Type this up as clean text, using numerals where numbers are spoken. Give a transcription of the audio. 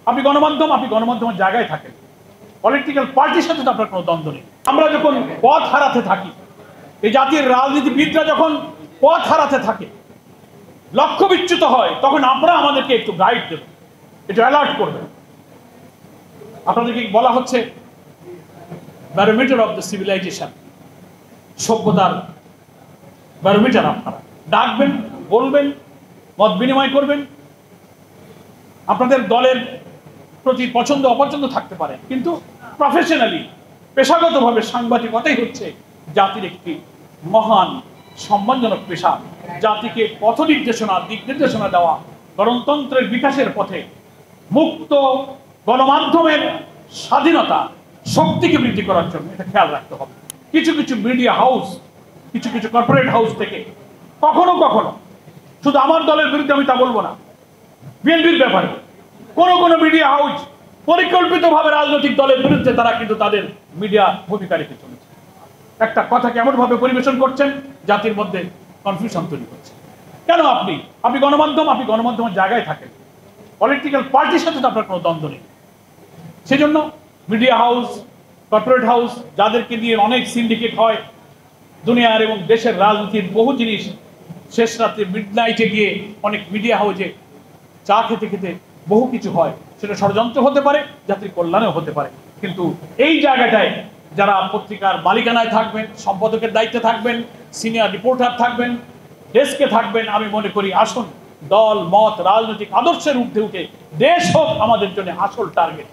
আপনি গণমাধ্যমের জায়গায় থাকেন, পলিটিক্যাল পার্টির সাথে তো আপনার কোনো দ্বন্দ্ব নেই। আমরা যখন পথ হারাতে থাকি, এই জাতির রাজনীতিবিদরা যখন পথ হারাতে থাকে, লক্ষ্য বিচ্যুত হয়, তখন আপনারা আমাদেরকে একটু গাইড দেবেন, একটু অ্যালার্ট করবেন। আপনাদেরকে বলা হচ্ছে ব্যারোমিটার অফ দ্য সিভিলাইজেশন, সভ্যতার ব্যারোমিটার। আপনারা ডাকবেন, বলবেন, মত বিনিময় করবেন। আপনাদের দলের প্রতি পছন্দ অপছন্দ থাকতে পারে, কিন্তু প্রফেশনালি, পেশাগতভাবে সাংবাদিকতাই হচ্ছে জাতির একটি মহান সম্মানজনক পেশা। জাতিকে পথ নির্দেশনা, দিক নির্দেশনা দেওয়া, গণতন্ত্রের বিকাশের পথে মুক্ত গণমাধ্যমের স্বাধীনতা, শক্তিকে বৃদ্ধি করার জন্য এটা খেয়াল রাখতে হবে। কিছু কিছু মিডিয়া হাউস, কিছু কিছু কর্পোরেট হাউস থেকে কখনো কখনো, শুধু আমার দলের বিরুদ্ধে আমি তা বলবো না, বিএনপির ব্যাপারে কোন মিডিয়া হাউস পরিকল্পিতভাবে রাজনৈতিক দলের বিরুদ্ধে তারা কিন্তু তাদের মিডিয়া ভূমিকা রেখে চলেছে। একটা কথাকে এমন ভাবে পরিবেশন করছেন জাতির মধ্যে কনফিউশন তৈরি করছে। কেন? আপনি গণমাধ্যমের জায়গায় থাকেন, পলিটিক্যাল পার্টির সাথে তো আপনার কোনো দ্বন্দ্ব নেই। সেজন্য মিডিয়া হাউস, কর্পোরেট হাউস, যাদেরকে দিয়ে অনেক সিন্ডিকেট হয়, দুনিয়ার এবং দেশের রাজনীতির বহু জিনিস শেষ রাত্রে মিডনাইটে গিয়ে অনেক মিডিয়া হাউসে চা খেতে খেতে বহু কিছু হয়, সেটা ষড়যন্ত্র হতে পারে, জাতির কল্যাণেও হতে পারে। কিন্তু এই জায়গাটায় যারা পত্রিকার মালিকানায় থাকবেন, সম্পাদকের দায়িত্বে থাকবেন, সিনিয়র রিপোর্টার থাকবেন, ডেস্কে থাকবেন, আমি মনে করি আসুন দল মত রাজনৈতিক আদর্শের ঊর্ধ্বে উঠে দেশ হোক আমাদের জন্য আসল টার্গেট।